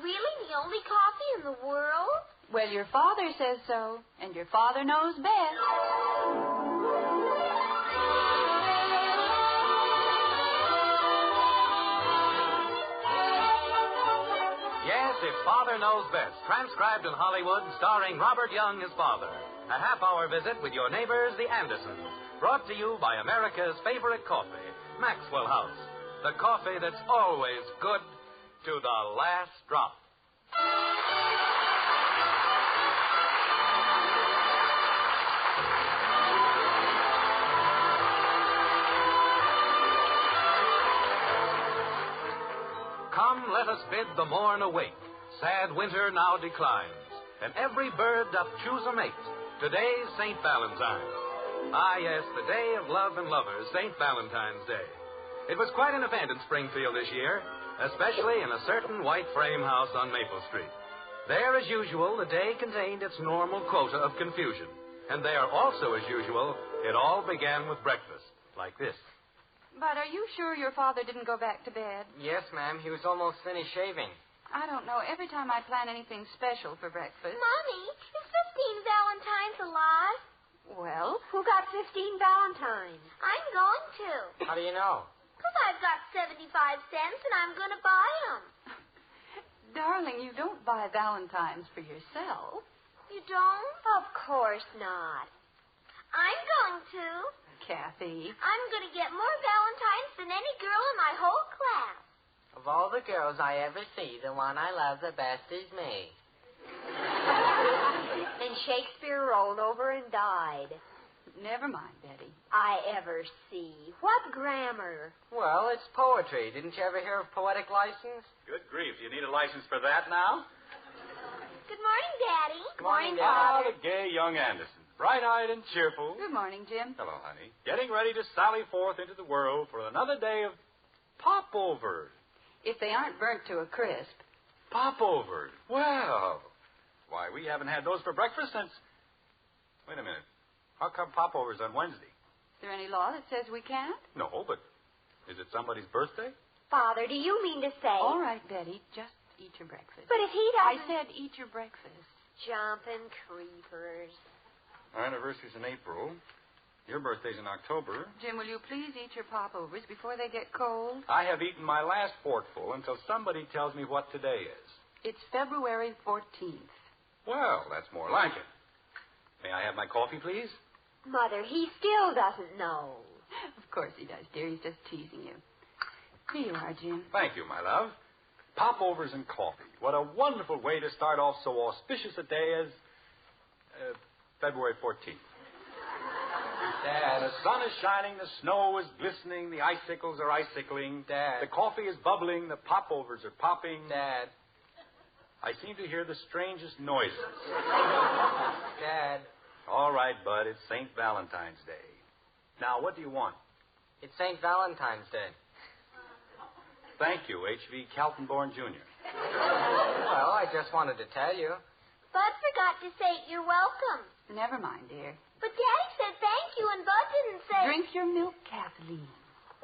really the only coffee in the world? Well, your father says so, and your father knows best. Yes, If Father Knows Best, transcribed in Hollywood, starring Robert Young as father. A half-hour visit with your neighbors, the Andersons. Brought to you by America's favorite coffee, Maxwell House. The coffee that's always good to the last drop. Come, let us bid the morn awake. Sad winter now declines, and every bird doth choose a mate. Today's St. Valentine. Ah, yes, the day of love and lovers, St. Valentine's Day. It was quite an event in Springfield this year, especially in a certain white frame house on Maple Street. There, as usual, the day contained its normal quota of confusion. And there also, as usual, it all began with breakfast, like this. But are you sure your father didn't go back to bed? Yes, ma'am. He was almost finished shaving. I don't know. Every time I plan anything special for breakfast... Mommy, is 15 Valentines alive? Well? Who got 15 Valentines? I'm going to. How do you know? Because I've got 75 cents and I'm going to buy them. Darling, you don't buy Valentines for yourself. You don't? Of course not. I'm going to. Kathy. I'm going to get more Valentines than any girl in my whole class. Of all the girls I ever see, the one I love the best is me. And Shakespeare rolled over and died. Never mind, Betty. I ever see. What grammar? Well, it's poetry. Didn't you ever hear of poetic license? Good grief. Do you need a license for that now? Good morning, Daddy. Good morning, Ah, Daddy. the gay young Anderson. Bright-eyed and cheerful. Good morning, Jim. Hello, honey. Getting ready to sally forth into the world for another day of popovers. If they aren't burnt to a crisp. Popovers? Well, why, we haven't had those for breakfast since... Wait a minute. How come popovers on Wednesday? Is there any law that says we can't? No, but is it somebody's birthday? Father, do you mean to say... All right, Betty. Just eat your breakfast. But if he I doesn't... said eat your breakfast. Jumping creepers. Our anniversary's in April. Your birthday's in October. Jim, will you please eat your popovers before they get cold? I have eaten my last forkful until somebody tells me what today is. It's February 14th. Well, that's more like it. May I have my coffee, please? Mother, he still doesn't know. Of course he does, dear. He's just teasing you. Here you are, Jim. Thank you, my love. Popovers and coffee. What a wonderful way to start off so auspicious a day as February 14th. Dad. The sun is shining, the snow is glistening, the icicles are icicling. Dad. The coffee is bubbling, the popovers are popping. Dad. I seem to hear the strangest noises. Dad. All right, Bud, it's St. Valentine's Day. Now, what do you want? It's St. Valentine's Day. Thank you, H.V. Kaltenborn, Jr. Well, I just wanted to tell you. Bud forgot to say you're welcome. Never mind, dear. But Daddy said thank you and Bud didn't say... Drink your milk, Kathleen.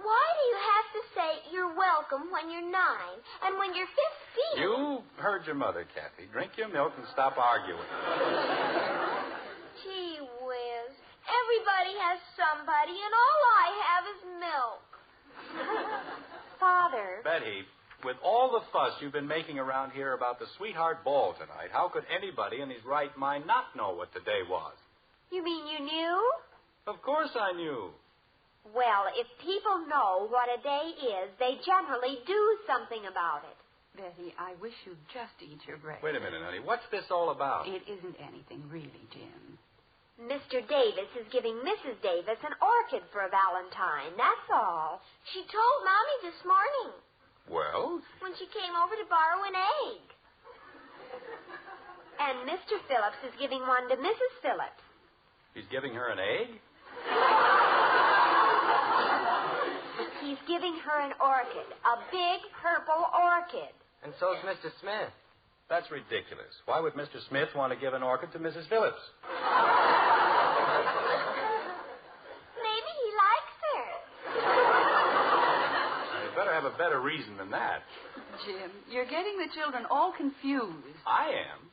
Why do you have to say you're welcome when you're 9 and when you're 15? You heard your mother, Kathy. Drink your milk and stop arguing. Gee whiz. Everybody has somebody and all I have is milk. Father. Betty, with all the fuss you've been making around here about the sweetheart ball tonight, how could anybody in his right mind not know what today was? You mean you knew? Of course I knew. Well, if people know what a day is, they generally do something about it. Betty, I wish you'd just eat your breakfast. Wait a minute, honey. What's this all about? It isn't anything, really, Jim. Mr. Davis is giving Mrs. Davis an orchid for a Valentine, that's all. She told Mommy this morning Well? when she came over to borrow an egg. And Mr. Phillips is giving one to Mrs. Phillips. He's giving her an egg? He's giving her an orchid, a big purple orchid. And so's Mr. Smith. That's ridiculous. Why would Mr. Smith want to give an orchid to Mrs. Phillips? Maybe he likes her. better have a better reason than that. Jim, you're getting the children all confused. I am.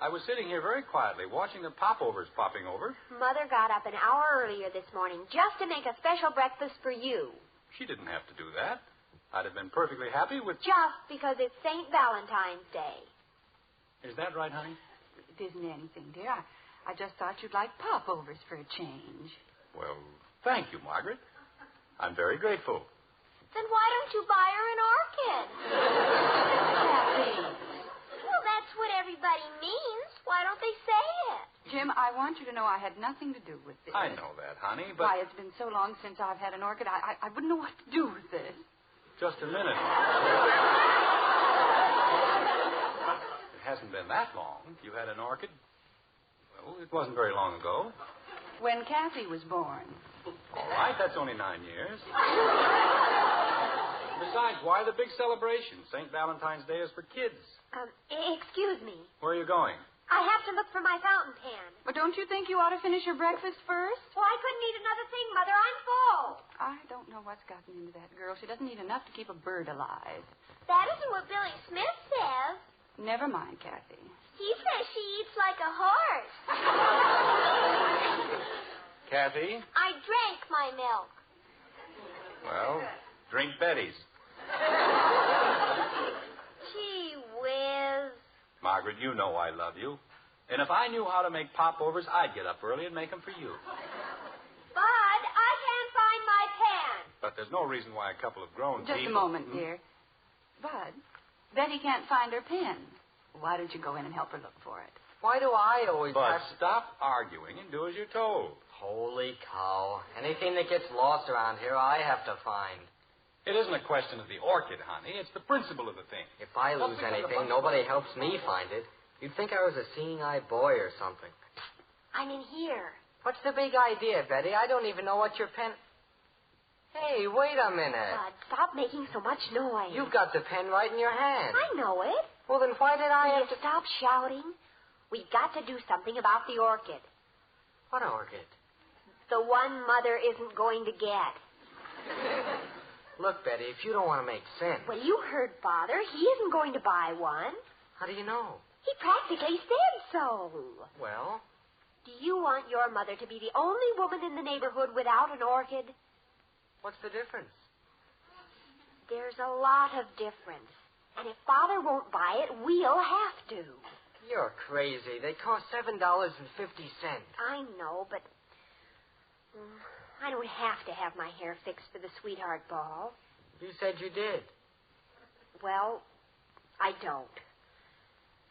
I was sitting here very quietly watching the popovers popping over. Mother got up an hour earlier this morning just to make a special breakfast for you. She didn't have to do that. I'd have been perfectly happy with... Just because it's St. Valentine's Day. Is that right, honey? It isn't anything, dear. I just thought you'd like popovers for a change. Well, thank you, Margaret. I'm very grateful. Then why don't you buy her an orchid? Kathy. Well, that's what everybody means. Why don't they say it? Jim, I want you to know I had nothing to do with this. I know that, honey, but... Why, it's been so long since I've had an orchid, I wouldn't know what to do with this. Just a minute. It hasn't been that long. You had an orchid? Well, it wasn't very long ago. When Kathy was born. All right, that's only 9 years. Besides, why the big celebration? St. Valentine's Day is for kids. Excuse me. Where are you going? I have to look for my fountain pen. But don't you think you ought to finish your breakfast first? Well, I couldn't eat another thing, Mother. I'm full. I don't know what's gotten into that girl. She doesn't eat enough to keep a bird alive. That isn't what Billy Smith says. Never mind, Kathy. He says she eats like a horse. Kathy? I drank my milk. Well, drink Betty's. Gee whiz. Margaret, you know I love you. And if I knew how to make popovers, I'd get up early and make them for you. Bud, I can't find my pen. But there's no reason why a couple of grown Just people... a moment, dear. Bud, Betty can't find her pen. Why don't you go in and help her look for it? Why do I always But have to... stop arguing and do as you're told. Holy cow. Anything that gets lost around here, I have to find. It isn't a question of the orchid, honey. It's the principle of the thing. If I lose Something like a anything, bunch nobody of- helps me find it. You'd think I was a seeing-eye boy or something. I'm in here. What's the big idea, Betty? I don't even know what your pen... Hey, wait a minute. Bud, stop making so much noise. You've got the pen right in your hand. I know it. Well, then why did I Will have you to... stop shouting? We've got to do something about the orchid. What orchid? The one Mother isn't going to get. Look, Betty, if you don't want to make sense... Well, you heard Father. He isn't going to buy one. How do you know? He practically said so. Well, Do you want your mother to be the only woman in the neighborhood without an orchid? what's the difference? There's a lot of difference. And if Father won't buy it, we'll have to. You're crazy. They cost $7.50. I know, but I don't have to have my hair fixed for the sweetheart ball. You said you did. Well, I don't.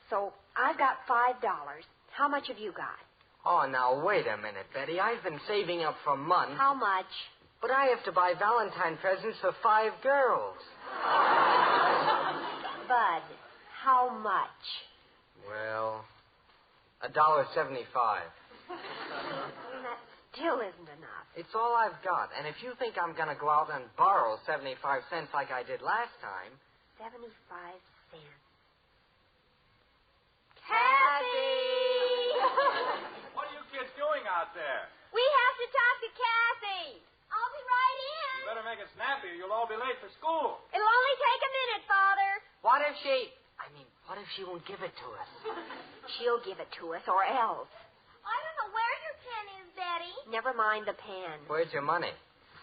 So I've got $5. How much have you got? Oh, now, wait a minute, Betty. I've been saving up for months. How much? But I have to buy Valentine presents for 5 girls. Bud, how much? Well, $1.75. That still isn't enough. It's all I've got. And if you think I'm going to go out and borrow 75 cents like I did last time... 75 cents. Kathy! What are you kids doing out there? We have to talk to Kathy. I'll be right in. You better make it snappy or you'll all be late for school. It'll only take a minute, Father. What if she won't give it to us? She'll give it to us, or else. I don't know where your pen is, Betty. Never mind the pen. Where's your money?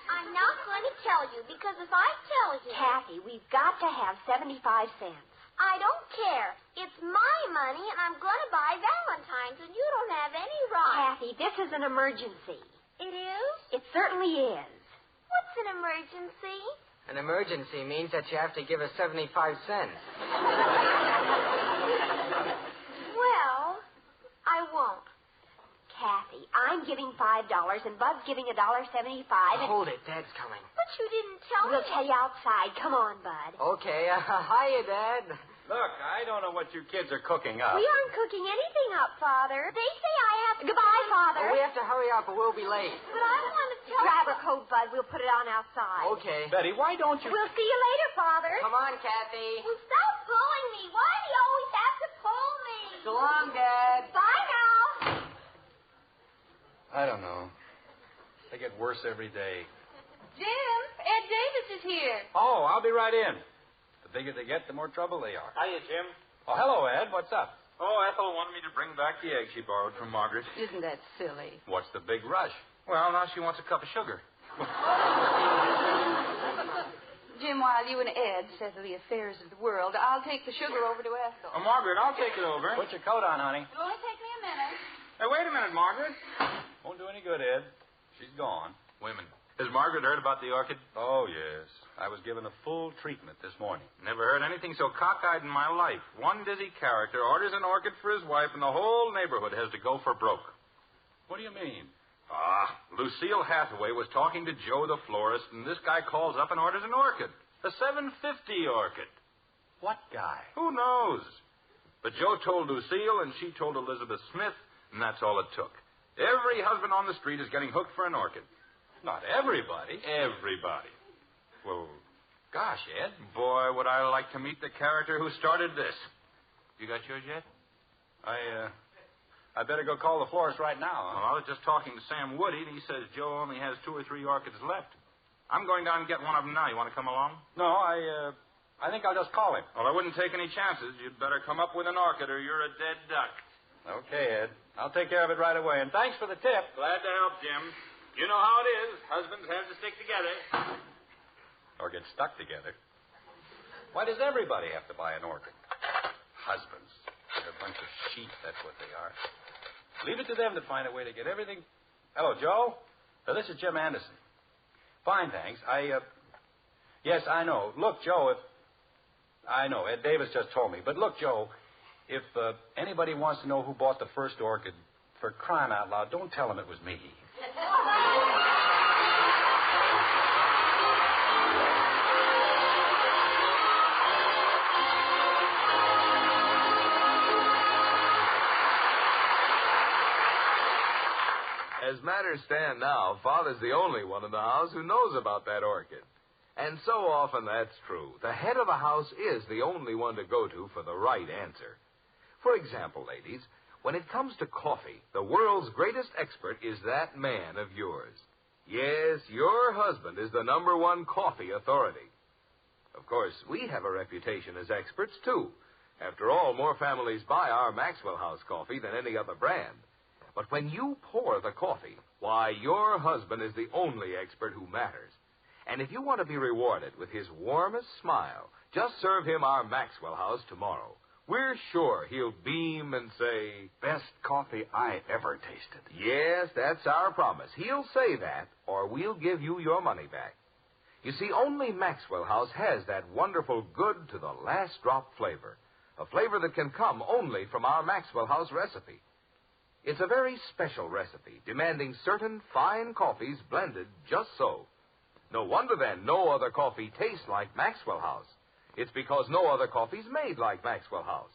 I'm not going to tell you, because if I tell you... Kathy, we've got to have 75 cents. I don't care. It's my money, and I'm going to buy Valentine's, and you don't have any right. Kathy, this is an emergency. It is? It certainly is. What's an emergency? An emergency means that you have to give us 75 cents. Well, I won't. Kathy, I'm giving $5, and Bud's giving $1.75. And... Hold it. Dad's coming. But you didn't tell We'll me. tell you outside. Come on, Bud. Okay. Hiya, Dad. Look, I don't know what you kids are cooking up. We aren't cooking anything up, Father. They say I have to... Goodbye, Father. Oh, we have to hurry up or we'll be late. But I want to tell Grab you... her coat, Bud. We'll put it on outside. Okay. Betty, why don't you... We'll see you later, Father. Come on, Kathy. Well, stop pulling me. Why do you always have to pull me? So long, Dad. Bye now. I don't know. They get worse every day. Jim, Ed Davis is is here. Oh, I'll be right in. The bigger they get, the more trouble they are. Hiya, Jim. Oh, hello, Ed. What's up? Oh, Ethel wanted me to bring back the eggs she borrowed from Margaret. Isn't that silly? What's the big rush? Well, now she wants a cup of sugar. Jim, while you and Ed settle the affairs of the world, I'll take the sugar over to Ethel. Oh, Margaret, I'll take it over. Put your coat on, honey. It'll only take me a minute. Hey, wait a minute, Margaret. Won't do any good, Ed. She's gone. Women. Has Margaret heard about the orchid? Oh, yes. I was given a full treatment this morning. Never heard anything so cockeyed in my life. One dizzy character orders an orchid for his wife, and the whole neighborhood has to go for broke. What do you mean? Lucille Hathaway was talking to Joe the florist, and this guy calls up and orders an orchid. A $7.50 orchid. What guy? Who knows? But Joe told Lucille, and she told Elizabeth Smith, and that's all it took. Every husband on the street is getting hooked for an orchid. Not everybody. Everybody. Well, gosh, Ed, boy, would I like to meet the character who started this. You got yours yet? I better go call the florist right now. Well, I was just talking to Sam Woody, and he says Joe only has 2 or 3 orchids left. I'm going down and get one of them now. You want to come along? No, I think I'll just call him. Well, I wouldn't take any chances. You'd better come up with an orchid or you're a dead duck. Okay, Ed. I'll take care of it right away. And thanks for the tip. Glad to help, Jim. You know how it is. Husbands have to stick together. Or get stuck together. Why does everybody have to buy an orchid? Husbands. They're a bunch of sheep, that's what they are. Leave it to them to find a way to get everything. Hello, Joe. This is Jim Anderson. Fine, thanks. Yes, I know. Look, Joe, I know, Ed Davis just told me. But look, Joe, if anybody wants to know who bought the first orchid, for crying out loud, don't tell them it was me. As matters stand now, Father's the only one in the house who knows about that orchid. And so often that's true. The head of the house is the only one to go to for the right answer. For example, ladies, when it comes to coffee, the world's greatest expert is that man of yours. Yes, your husband is the #1 coffee authority. Of course, we have a reputation as experts, too. After all, more families buy our Maxwell House coffee than any other brand. But when you pour the coffee, why, your husband is the only expert who matters. And if you want to be rewarded with his warmest smile, just serve him our Maxwell House tomorrow. We're sure he'll beam and say, Best coffee I ever tasted. yes, that's our promise. He'll say that, or we'll give you your money back. You see, only Maxwell House has that wonderful good to the last drop flavor, a flavor that can come only from our Maxwell House recipe. It's a very special recipe, demanding certain fine coffees blended just so. No wonder, then, no other coffee tastes like Maxwell House. It's because no other coffee's made like Maxwell House.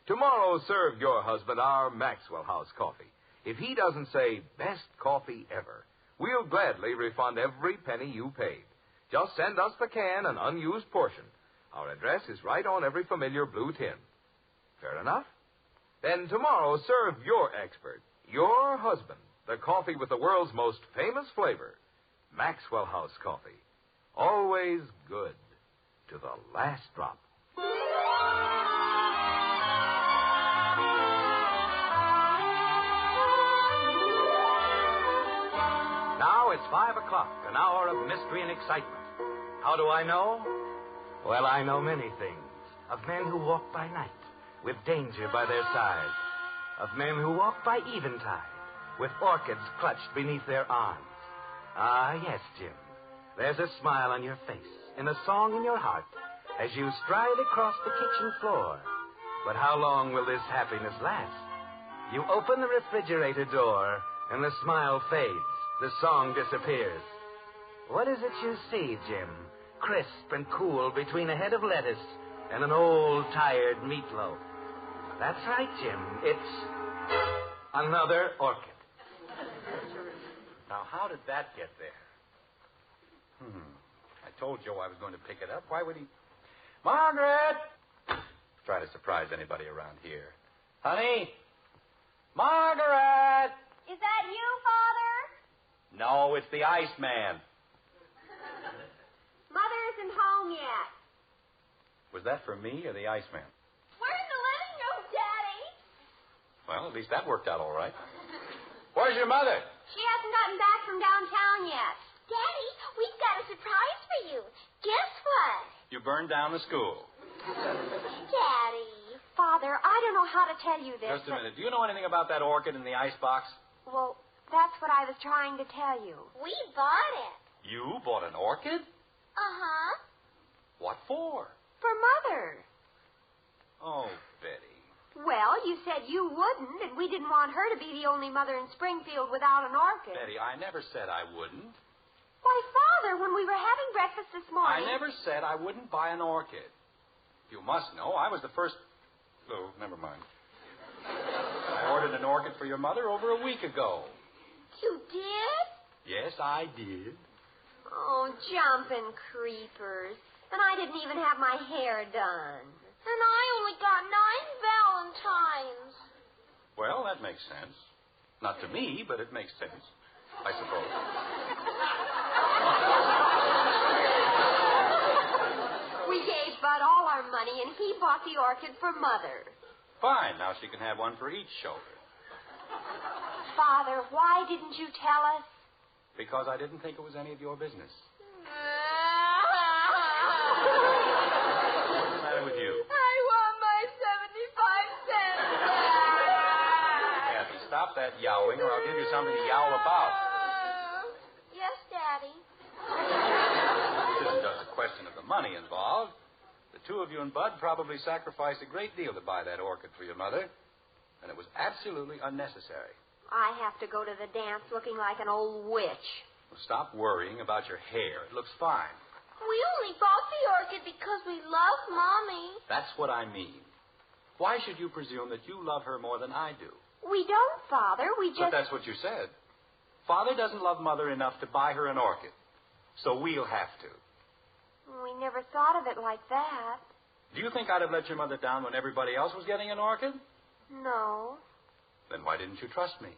Tomorrow, serve your husband our Maxwell House coffee. If he doesn't say, best coffee ever, we'll gladly refund every penny you paid. Just send us the can, an unused portion. Our address is right on every familiar blue tin. Fair enough? Then tomorrow, serve your expert, your husband, the coffee with the world's most famous flavor, Maxwell House coffee. Always good to the last drop. Now it's 5 o'clock, an hour of mystery and excitement. How do I know? Well, I know many things. Of men who walk by night, with danger by their side. Of men who walk by eventide, with orchids clutched beneath their arms. Ah, yes, Jim. There's a smile on your face and a song in your heart as you stride across the kitchen floor. But how long will this happiness last? You open the refrigerator door, and the smile fades. The song disappears. What is it you see, Jim? Crisp and cool between a head of lettuce and an old, tired meatloaf. That's right, Jim. It's another orchid. Now, how did that get there? I told Joe I was going to pick it up. Why would he... Margaret! Try to surprise anybody around here. Honey? Margaret! Is that you, Father? No, it's the Iceman. Mother, isn't home yet. Was that for me or the Iceman? Where's the living room, Daddy? Well, at least that worked out all right. Where's your mother? She hasn't gotten back from downtown yet. Daddy, we've got a surprise for you. Guess what? You burned down the school. Daddy. Father, I don't know how to tell you this. Just a minute. Do you know anything about that orchid in the icebox? Well, that's what I was trying to tell you. We bought it. You bought an orchid? Uh-huh. What for? For Mother. Oh, Betty. Well, you said you wouldn't, and we didn't want her to be the only mother in Springfield without an orchid. Betty, I never said I wouldn't. Why, Father, when we were having breakfast this morning... I never said I wouldn't buy an orchid. You must know I was the first... Oh, never mind. I ordered an orchid for your mother over a week ago. You did? Yes, I did. Oh, jumping creepers. And I didn't even have my hair done. And I only got 9 Valentines. Well, that makes sense. Not to me, but it makes sense, I suppose. We gave Bud all our money, and he bought the orchid for Mother. Fine. Now she can have one for each shoulder. Father, why didn't you tell us? Because I didn't think it was any of your business. What's the matter with you? I want my 75 cents back. Kathy, stop that yowling, or I'll give you something to yowl about. Yes, Daddy. This isn't just a question of the money involved. The two of you and Bud probably sacrificed a great deal to buy that orchid for your mother, and it was absolutely unnecessary. I have to go to the dance looking like an old witch. Well, stop worrying about your hair. It looks fine. We only bought the orchid because we love Mommy. That's what I mean. Why should you presume that you love her more than I do? We don't, Father. We just... But that's what you said. Father doesn't love Mother enough to buy her an orchid, so we'll have to. We never thought of it like that. Do you think I'd have let your mother down when everybody else was getting an orchid? No. Then why didn't you trust me?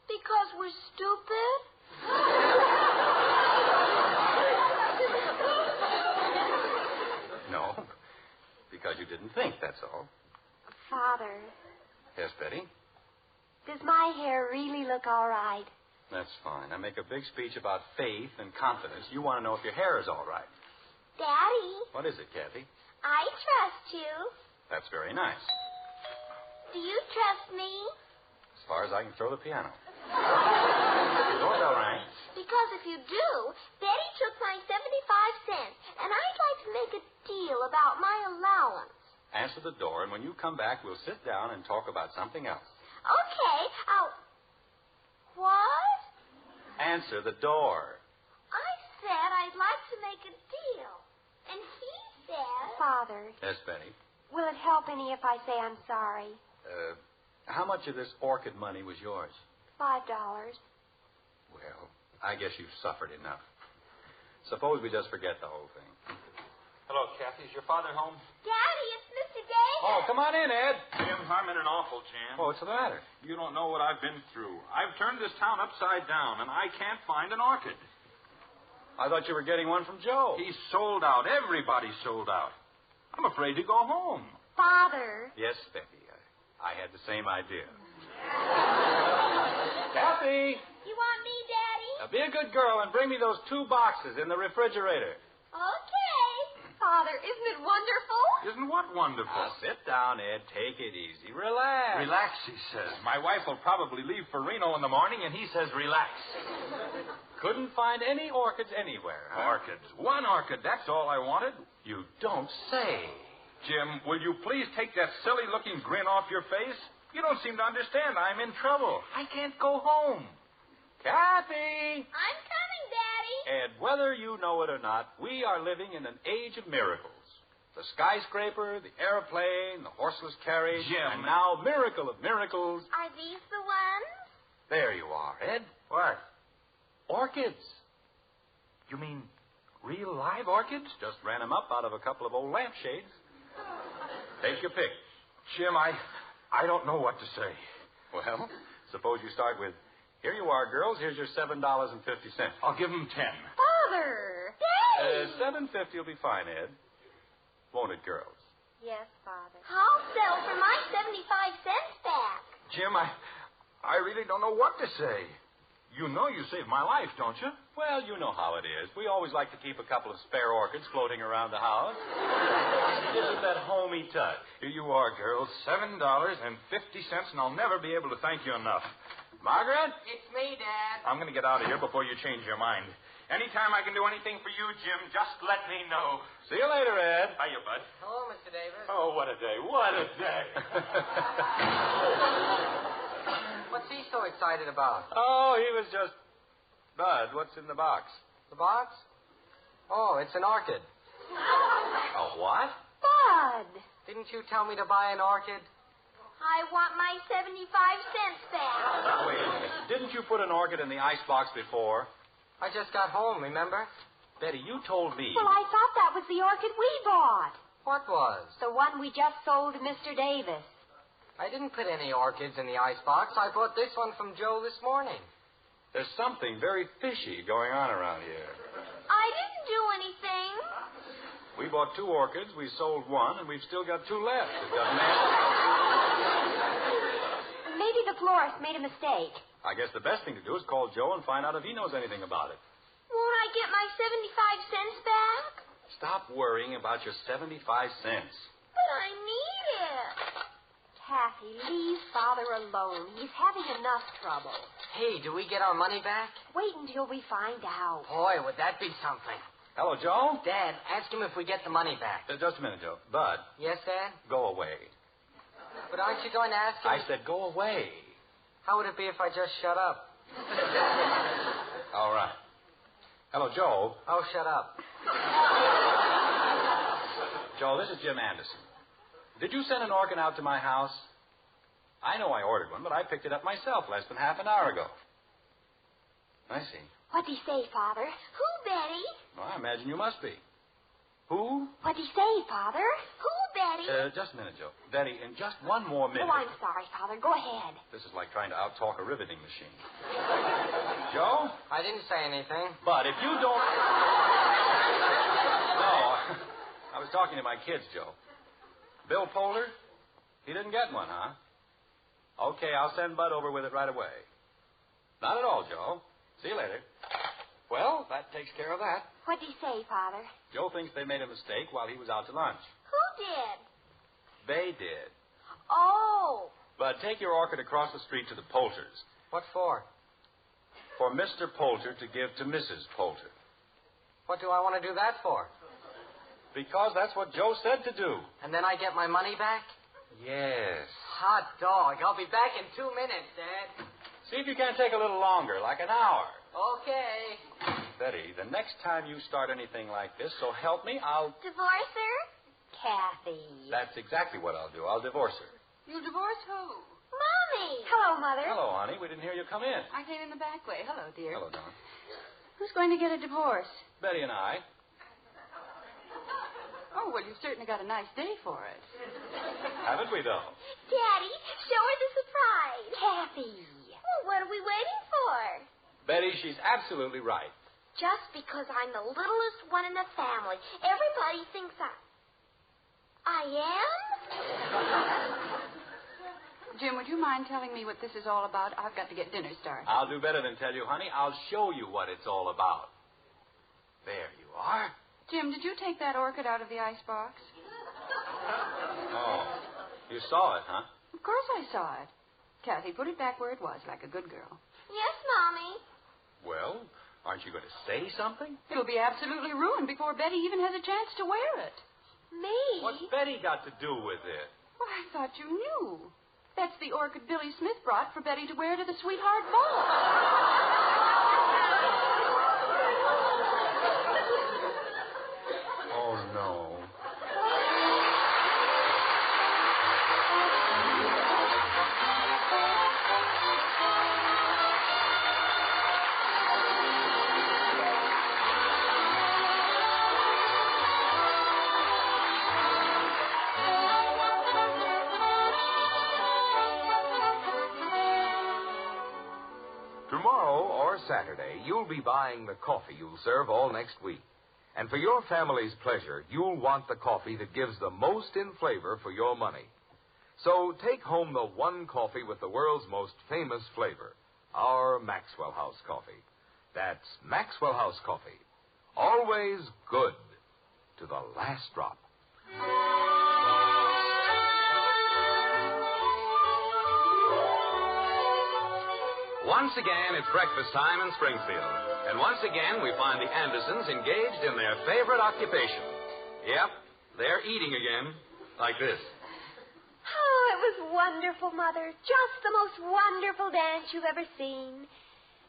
Because we're stupid? No, because you didn't think, that's all. Father, Yes, Betty? does my hair really look all right? That's fine. I make a big speech about faith and confidence. You want to know if your hair is all right. Daddy, What is it, Kathy? I trust you. That's very nice. Do you trust me? As far as I can throw the piano. The doorbell rang. Because if you do, Betty took my 75 cents, and I'd like to make a deal about my allowance. Answer the door, and when you come back, we'll sit down and talk about something else. Okay, What? Answer the door. I said I'd like to make a deal. And he said... Father, Yes, Betty. will it help any if I say I'm sorry? How much of this orchid money was yours? $5. Well, I guess you've suffered enough. Suppose we just forget the whole thing. Hello, Kathy. Is your father home? Daddy, it's Mr. Davis. Oh, come on in, Ed. Jim, I'm in an awful jam. Oh, what's the matter? You don't know what I've been through. I've turned this town upside down, and I can't find an orchid. I thought you were getting one from Joe. He's sold out. Everybody's sold out. I'm afraid to go home. Father, Yes, Becky. I had the same idea. Kathy, You want me, Daddy? now be a good girl and bring me those 2 boxes in the refrigerator. Okay. Father, isn't it wonderful? Isn't what wonderful? Now, sit down, Ed. Take it easy. Relax. Relax, he says. My wife will probably leave for Reno in the morning, and he says relax. Couldn't find any orchids anywhere, huh? Orchids. One orchid, that's all I wanted. You don't say. Jim, will you please take that silly-looking grin off your face? You don't seem to understand. I'm in trouble. I can't go home. Kathy! I'm coming, Daddy. Ed, whether you know it or not, we are living in an age of miracles. The skyscraper, the airplane, the horseless carriage, Jim. and now, miracle of miracles. Are these the ones? There you are, Ed. What? Orchids. You mean real live orchids? Just ran them up out of a couple of old lampshades. Take your pick. Jim, I don't know what to say. Well, suppose you start with, here you are, girls. Here's your $7.50. I'll give him 10. Father! Daddy! $7.50 will be fine, Ed. Won't it, girls? Yes, Father. I'll settle for my 75 cents back. Jim, I really don't know what to say. You know you saved my life, don't you? Well, you know how it is. We always like to keep a couple of spare orchids floating around the house. Isn't that homey touch? Here you are, girls. $7.50, and I'll never be able to thank you enough. Margaret? It's me, Dad. I'm going to get out of here before you change your mind. Anytime I can do anything for you, Jim, just let me know. See you later, Ed. Hiya, bud. Hello, Mr. Davis. Oh, what a day. What a day. What's he so excited about? Oh, he was just... Bud, what's in the box? The box? Oh, it's an orchid. A what? Bud! Didn't you tell me to buy an orchid? I want my 75 cents back. Wait a minute. Didn't you put an orchid in the icebox before? I just got home, remember? Betty, you told me... Well, I thought that was the orchid we bought. What was? The one we just sold to Mr. Davis. I didn't put any orchids in the icebox. I bought this one from Joe this morning. There's something very fishy going on around here. I didn't do anything. We bought 2 orchids, we sold 1, and we've still got 2 left. It doesn't matter. Maybe the florist made a mistake. I guess the best thing to do is call Joe and find out if he knows anything about it. Won't I get my 75 cents back? Stop worrying about your 75 cents. But I need it. Kathy, leave Father alone. He's having enough trouble. Hey, do we get our money back? Wait until we find out. Boy, would that be something. Hello, Joe? Dad, ask him if we get the money back. Just a minute, Joe. Bud, Yes, Dad? go away. But aren't you going to ask him? I said go away. How would it be if I just shut up? All right. Hello, Joe. Oh, shut up. Joe, this is Jim Anderson. Did you send an orchid out to my house? I know I ordered one, but I picked it up myself less than half an hour ago. I see. What'd he say, Father? Who, Betty? Well, I imagine you must be. Who? What'd he say, Father? Who, Betty? Just a minute, Joe. Betty, in just one more minute. Oh, I'm sorry, Father. Go ahead. This is like trying to out-talk a riveting machine. Joe? I didn't say anything. But if you don't... No, I was talking to my kids, Joe. Bill Polder? He didn't get one, huh? Okay, I'll send Bud over with it right away. Not at all, Joe. See you later. Well, that takes care of that. What'd he say, Father? Joe thinks they made a mistake while he was out to lunch. Who did? They did. Oh. But take your orchid across the street to the Poulters. What for? For Mr. Poulter to give to Mrs. Poulter. What do I want to do that for? Because that's what Joe said to do. And then I get my money back? Yes. Hot dog. I'll be back in 2 minutes, Dad. See if you can't take a little longer, like an hour. Okay. Betty, the next time you start anything like this, so help me, I'll... Divorce her? Kathy. That's exactly what I'll do. I'll divorce her. You'll divorce who? Mommy. Hello, Mother. Hello, honey. We didn't hear you come in. I came in the back way. Hello, dear. Hello, Don. Who's going to get a divorce? Betty and I. Oh, well, you've certainly got a nice day for it. Haven't we, though? Daddy, show her the surprise. Kathy. Well, what are we waiting for? Betty, she's absolutely right. Just because I'm the littlest one in the family, everybody thinks I am? Jim, would you mind telling me what this is all about? I've got to get dinner started. I'll do better than tell you, honey. I'll show you what it's all about. There you are. Jim, did you take that orchid out of the icebox? Oh, you saw it, huh? Of course I saw it. Kathy, put it back where it was, like a good girl. Yes, Mommy. Well, aren't you going to say something? It'll be absolutely ruined before Betty even has a chance to wear it. Me? What's Betty got to do with it? Well, I thought you knew. That's the orchid Billy Smith brought for Betty to wear to the sweetheart ball. Oh, no. Tomorrow or Saturday, you'll be buying the coffee you'll serve all next week. And for your family's pleasure, you'll want the coffee that gives the most in flavor for your money. So take home the one coffee with the world's most famous flavor, our Maxwell House coffee. That's Maxwell House coffee. Always good to the last drop. Once again, it's breakfast time in Springfield. And once again, we find the Andersons engaged in their favorite occupation. Yep, they're eating again, like this. Oh, it was wonderful, Mother. Just the most wonderful dance you've ever seen.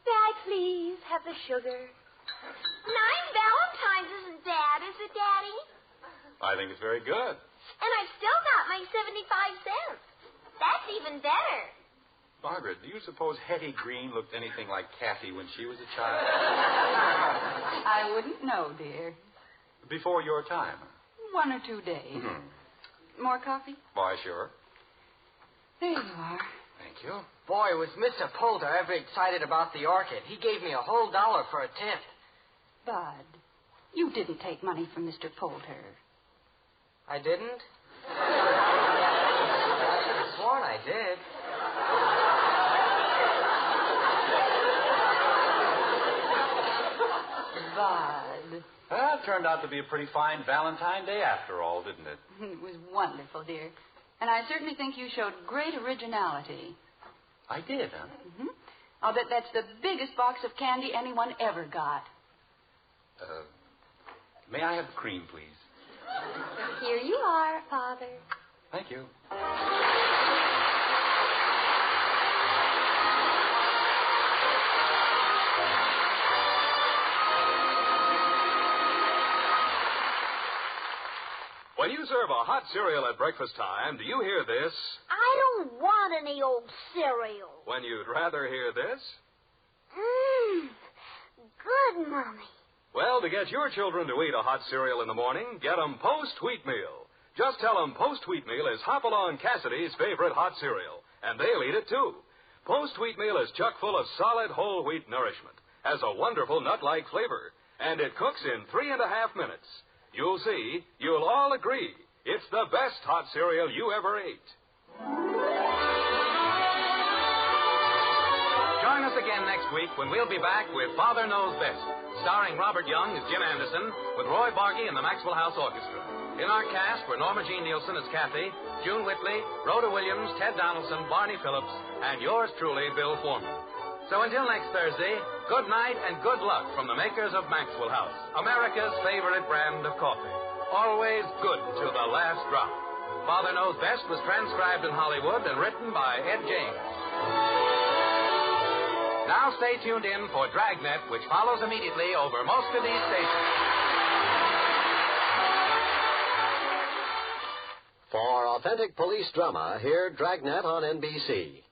May I please have the sugar? 9 Valentines isn't bad, is it, Daddy? I think it's very good. And I've still got my 75 cents. That's even better. Margaret, do you suppose Hetty Green looked anything like Kathy when she was a child? I wouldn't know, dear. Before your time? 1 or 2 days. Mm-hmm. More coffee? Why, sure. There you are. Thank you. Boy, was Mr. Poulter ever excited about the Orchid. He gave me a whole $1 for a tip. Bud, you didn't take money from Mr. Poulter. I didn't? I could have sworn I did. Bud. Well, it turned out to be a pretty fine Valentine Day after all, didn't it? It was wonderful, dear. And I certainly think you showed great originality. I did, huh? Mm-hmm. I'll bet that's the biggest box of candy anyone ever got. May I have the cream, please? Here you are, Father. Thank you. When you serve a hot cereal at breakfast time, do you hear this? I don't want any old cereal. When you'd rather hear this? Good, Mommy. Well, to get your children to eat a hot cereal in the morning, get 'em Post Wheatmeal. Just tell 'em Post Wheatmeal is Hopalong Cassidy's favorite hot cereal, and they'll eat it too. Post Wheatmeal is chock full of solid whole wheat nourishment, has a wonderful nut-like flavor, and it cooks in 3.5 minutes. You'll see, you'll all agree, it's the best hot cereal you ever ate. Join us again next week when we'll be back with Father Knows Best, starring Robert Young as Jim Anderson, with Roy Bargy and the Maxwell House Orchestra. In our cast were Norma Jean Nielsen as Kathy, June Whitley, Rhoda Williams, Ted Donaldson, Barney Phillips, and yours truly, Bill Foreman. So until next Thursday, good night and good luck from the makers of Maxwell House, America's favorite brand of coffee. Always good to the last drop. Father Knows Best was transcribed in Hollywood and written by Ed James. Now stay tuned in for Dragnet, which follows immediately over most of these stations. For authentic police drama, hear Dragnet on NBC.